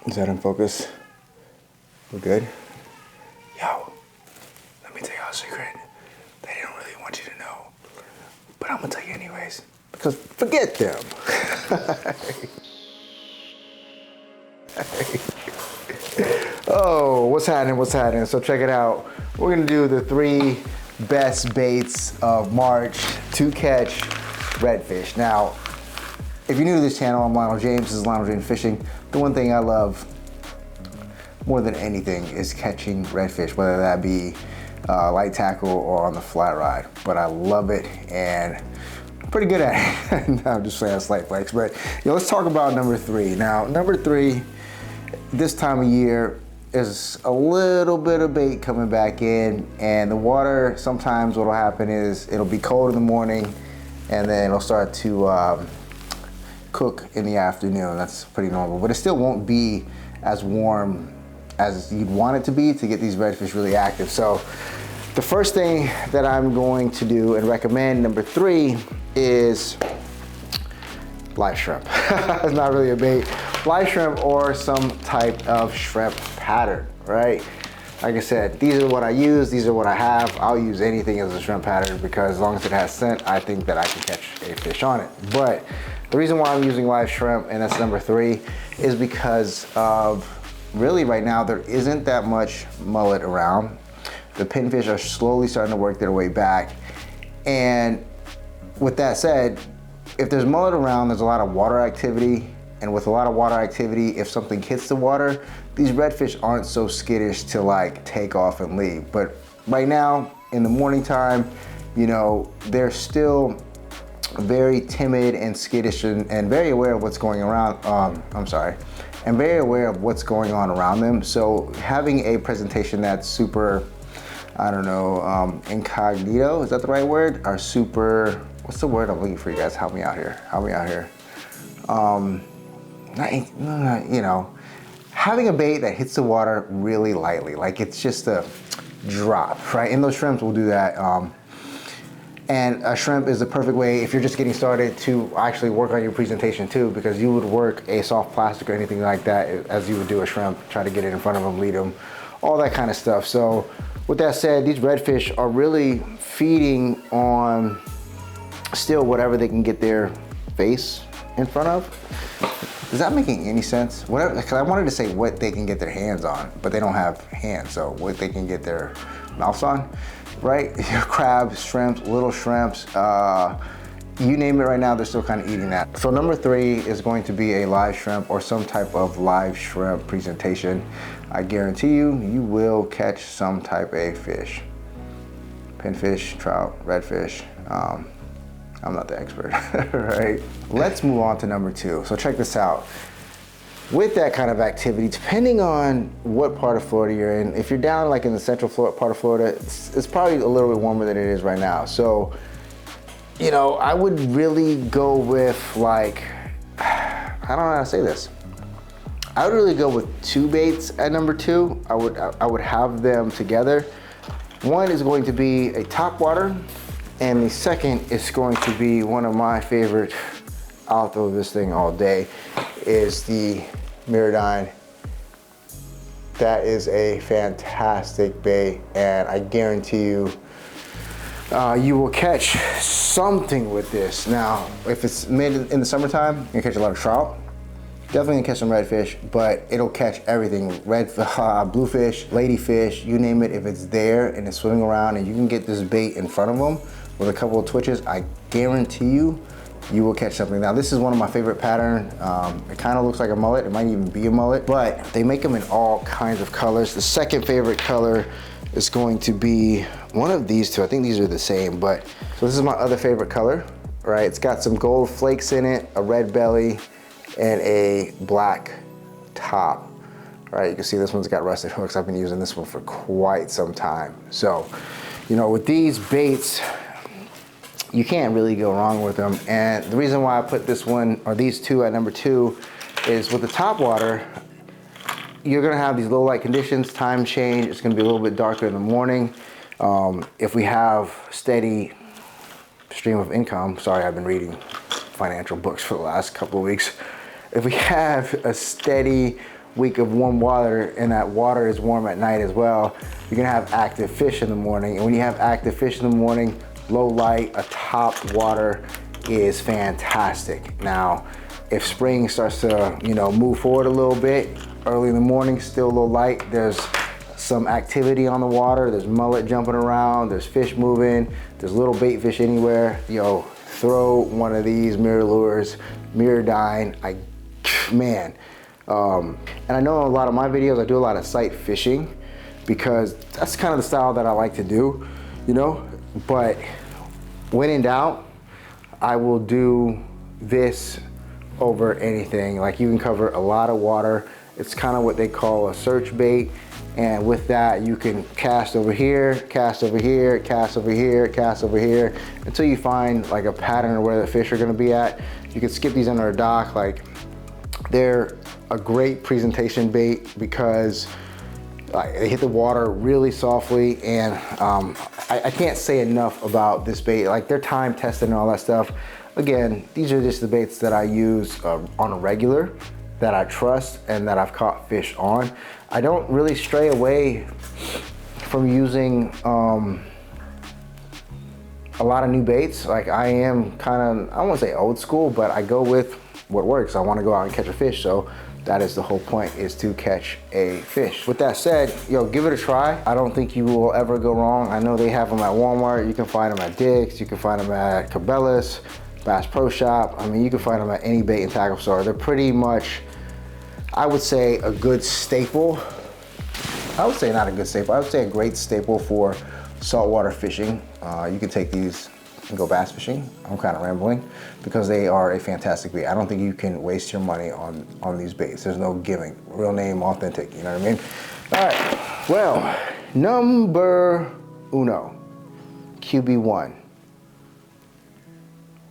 Is that in focus? We're good? Yo, let me tell y'all a secret. They didn't really want you to know, but I'm gonna tell you anyways, because forget them. Oh, what's happening, what's happening? So check it out. We're gonna do the 3 best baits of March to catch redfish. Now, if you're new to this channel, I'm Lionel James, this is Lionel James Fishing. The one thing I love more than anything is catching redfish, whether that be light tackle or on the flat rod. But I love it and I'm pretty good at it. No, I'm just saying, slight flex. But let's talk about number 3. Now, number 3, this time of year, is a little bit of bait coming back in, and the water, sometimes what'll happen is it'll be cold in the morning and then it'll start to cook in the afternoon. That's pretty normal, but it still won't be as warm as you'd want it to be to get these redfish really active. So the first thing that I'm going to do and recommend, number 3, is live shrimp. It's not really a bait. Live shrimp or some type of shrimp pattern, right? Like I said, these are what I use, these are what I have. I'll use anything as a shrimp pattern because as long as it has scent, I think that I can catch a fish on it. But the reason why I'm using live shrimp, and that's number 3, is because of really right now there isn't that much mullet around. The pinfish are slowly starting to work their way back. And with that said, if there's mullet around, there's a lot of water activity. And with a lot of water activity, if something hits the water, these redfish aren't so skittish to like take off and leave. But right now, in the morning time, they're still very timid and skittish and very aware of what's going around, and very aware of what's going on around them. So having a presentation that's super, incognito, is that the right word? Or super, what's the word I'm looking for, you guys? Help me out here, having a bait that hits the water really lightly, like it's just a drop, right? And those shrimps will do that. And a shrimp is the perfect way if you're just getting started to actually work on your presentation too, because you would work a soft plastic or anything like that as you would do a shrimp, try to get it in front of them, lead them, all that kind of stuff. So with that said, these redfish are really feeding on still whatever they can get their face in front of. Is that making any sense? Whatever, because I wanted to say what they can get their hands on, but they don't have hands, so what they can get their mouths on, right? Crabs, shrimps, little shrimps, you name it right now, they're still kind of eating that. So number 3 is going to be a live shrimp or some type of live shrimp presentation. I guarantee you, you will catch some type of fish. Pinfish, trout, redfish. I'm not the expert, right? Let's move on to number 2. So check this out. With that kind of activity, depending on what part of Florida you're in, if you're down like in the central part of Florida, it's probably a little bit warmer than it is right now. So, I would really go with like, I don't know how to say this. I would really go with 2 baits at number 2. I would have them together. One is going to be a topwater, and the second is going to be one of my favorite, I'll throw this thing all day, is the Miradyne. That is a fantastic bait, and I guarantee you, you will catch something with this. Now, if it's made in the summertime, you're gonna catch a lot of trout. Definitely gonna catch some redfish, but it'll catch everything. Bluefish, ladyfish, you name it. If it's there and it's swimming around and you can get this bait in front of them with a couple of twitches, I guarantee you, you will catch something. Now, this is one of my favorite patterns. It kind of looks like a mullet. It might even be a mullet, but they make them in all kinds of colors. The second favorite color is going to be one of these 2. I think these are the same, but so this is my other favorite color, right? It's got some gold flakes in it, a red belly, and a black top, right? You can see this one's got rusted hooks. I've been using this one for quite some time. So, with these baits, you can't really go wrong with them. And the reason why I put this one, or these 2 at number 2, is with the topwater, you're gonna have these low light conditions, time change, it's gonna be a little bit darker in the morning. If we have steady stream of income, sorry, I've been reading financial books for the last couple of weeks. If we have a steady week of warm water, and that water is warm at night as well, you're gonna have active fish in the morning. And when you have active fish in the morning, low light, a top water is fantastic. Now, if spring starts to, move forward a little bit, early in the morning, still low light, there's some activity on the water, there's mullet jumping around, there's fish moving, there's little bait fish anywhere, throw one of these mirror lures, mirror dine, man. And I know in a lot of my videos, I do a lot of sight fishing because that's kind of the style that I like to do, but when in doubt, I will do this over anything. Like, you can cover a lot of water. It's kind of what they call a search bait. And with that, you can cast over here, cast over here, cast over here, cast over here, until you find like a pattern of where the fish are gonna be at. You can skip these under a dock. Like, they're a great presentation bait because they hit the water really softly. And I can't say enough about this bait. Like, they're time tested and all that stuff. Again, these are just the baits that I use on a regular, that I trust, and that I've caught fish on. I don't really stray away from using a lot of new baits. Like, I am kind of, I won't say old school, but I go with what works. I want to go out and catch a fish, so that is the whole point, is to catch a fish. With that said, give it a try. I don't think you will ever go wrong. I know they have them at Walmart. You can find them at Dick's. You can find them at Cabela's, Bass Pro Shop. I mean, you can find them at any bait and tackle store. They're pretty much, I would say, a good staple. I would say not a good staple. I would say a great staple for saltwater fishing. You can take these and go bass fishing. I'm kind of rambling because they are a fantastic bait. I don't think you can waste your money on these baits. There's no giving. Real name, authentic. You know what I mean? All right. Well, number uno, QB1.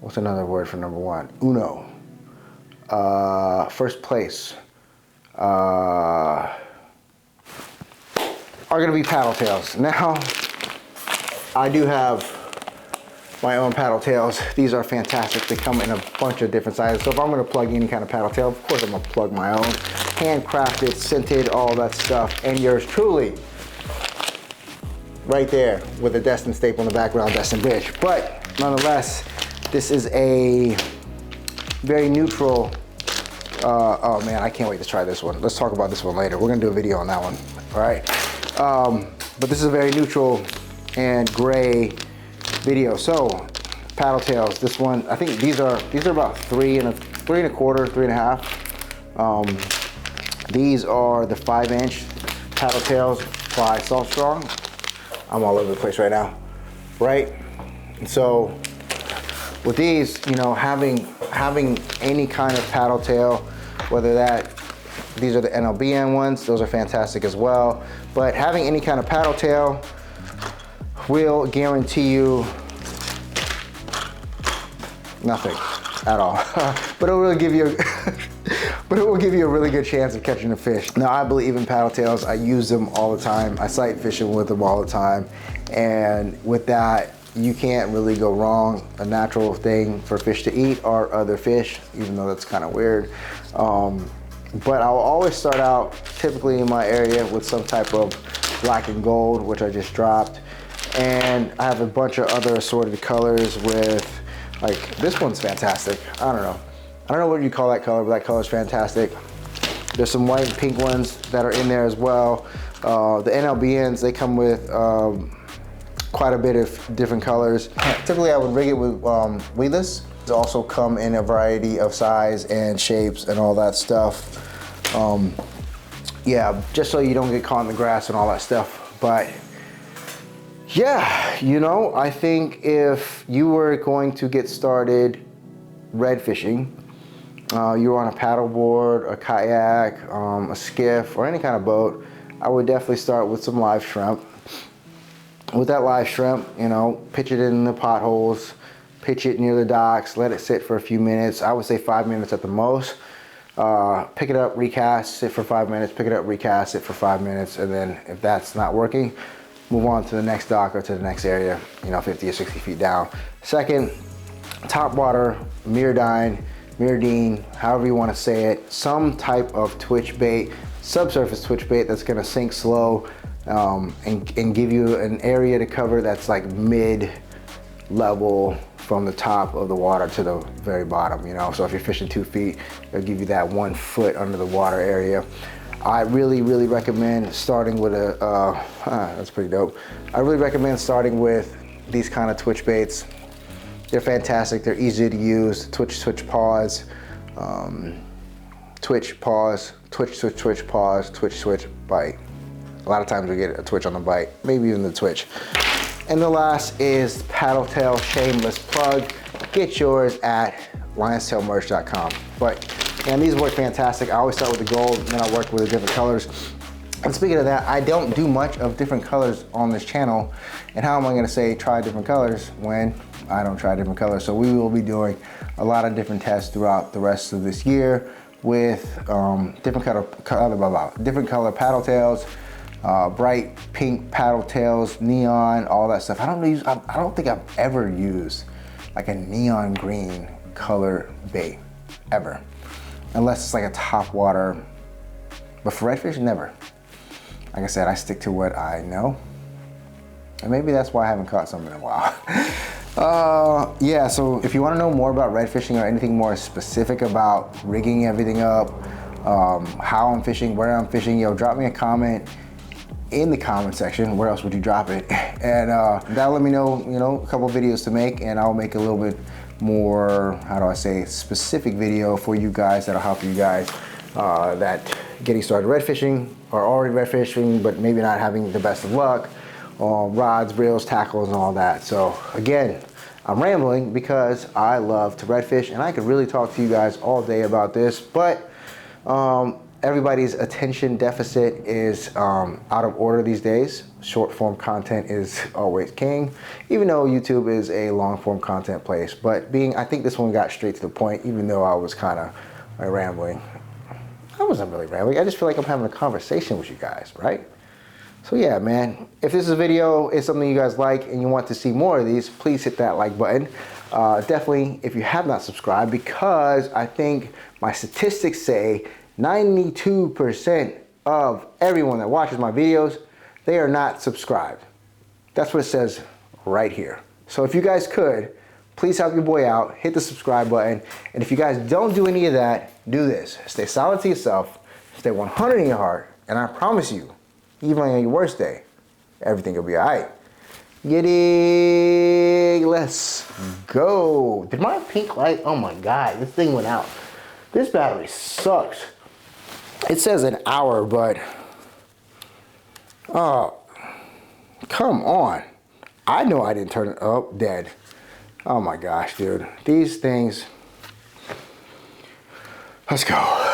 What's another word for number one? Uno. First place are gonna be paddle tails. Now, I do have my own paddle tails. These are fantastic. They come in a bunch of different sizes. So if I'm gonna plug any kind of paddle tail, of course I'm gonna plug my own. Handcrafted, scented, all that stuff. And yours truly, right there with a Destin staple in the background, Destin bitch. But nonetheless, this is a very neutral, oh man, I can't wait to try this one. Let's talk about this one later. We're gonna do a video on that one, all right? But this is a very neutral and gray video. So, paddle tails, this one, I think these are about three and a quarter, 3.5. These are the 5-inch paddle tails by Salt Strong. I'm all over the place right now, right? And so, with these, having any kind of paddle tail, whether these are the NLBN ones, those are fantastic as well. But having any kind of paddle tail will guarantee you nothing at all. But it will give you a really good chance of catching a fish. Now, I believe in paddle tails. I use them all the time. I sight fishing with them all the time. And with that, you can't really go wrong. A natural thing for fish to eat are other fish, even though that's kind of weird. But I'll always start out, typically in my area, with some type of black and gold, which I just dropped. And I have a bunch of other assorted colors with, like, this one's fantastic. I don't know what you call that color, but that color's fantastic. There's some white and pink ones that are in there as well. The NLBNs, they come with quite a bit of different colors. Typically I would rig it with weedless. These also come in a variety of size and shapes and all that stuff. Yeah, just so you don't get caught in the grass and all that stuff. But yeah, I think if you were going to get started red fishing, you're on a paddleboard, a kayak, a skiff, or any kind of boat, I would definitely start with some live shrimp. With that live shrimp, pitch it in the potholes, pitch it near the docks, let it sit for a few minutes. I would say 5 minutes at the most. Pick it up, recast, sit for 5 minutes, pick it up, recast, sit for 5 minutes, and then if that's not working, move on to the next dock or to the next area, 50 or 60 feet down. Second, top water, mirror dine, mirror dean, however you want to say it, some type of twitch bait subsurface twitch bait that's gonna sink slow and give you an area to cover that's like mid-level from the top of the water to the very bottom, you know? So if you're fishing 2 feet, it'll give you that 1 foot under the water area. I really recommend starting with a, that's pretty dope. I really recommend starting with these kind of twitch baits. They're fantastic, they're easy to use. Twitch, pause, twitch, pause, twitch, pause, twitch, bite. A lot of times we get a twitch on the bite, maybe even the twitch. And the last is paddle tail shameless plug. Get yours at lionstailmerch.com. And these work fantastic. I always start with the gold, and then I work with the different colors. And speaking of that, I don't do much of different colors on this channel. And how am I gonna say try different colors when I don't try different colors? So we will be doing a lot of different tests throughout the rest of this year with different color paddle tails, bright pink paddle tails, neon, all that stuff. I don't think I've ever used like a neon green color bait, ever. Unless it's like a top water, but for redfish, never. Like I said, I stick to what I know. And maybe that's why I haven't caught something in a while. Yeah, so if you wanna know more about red fishing or anything more specific about rigging everything up, how I'm fishing, where I'm fishing, drop me a comment in the comment section. Where else would you drop it? And that'll let me know, a couple videos to make, and I'll make a little bit more, how do I say, specific video for you guys that'll help you guys that getting started red fishing or already red fishing, but maybe not having the best of luck, rods, reels, tackles, and all that. So again, I'm rambling because I love to redfish, and I could really talk to you guys all day about this, but everybody's attention deficit is out of order these days. Short form content is always king, even though YouTube is a long form content place. But I think this one got straight to the point, even though I was kind of rambling. I wasn't really rambling. I just feel like I'm having a conversation with you guys, right? So yeah, man, if this video is something you guys like and you want to see more of these, please hit that like button. Definitely, if you have not subscribed, because I think my statistics say 92% of everyone that watches my videos, they are not subscribed. That's what it says right here. So if you guys could, please help your boy out, hit the subscribe button. And if you guys don't do any of that, do this. Stay solid to yourself, stay 100 in your heart, and I promise you, even on your worst day, everything will be all right. Get it? Let's go. Did my pink light? Oh my God, this thing went out. This battery sucks. It says an hour, but oh, come on. I know I didn't turn it up. Dead. Oh my gosh, dude. These things. Let's go.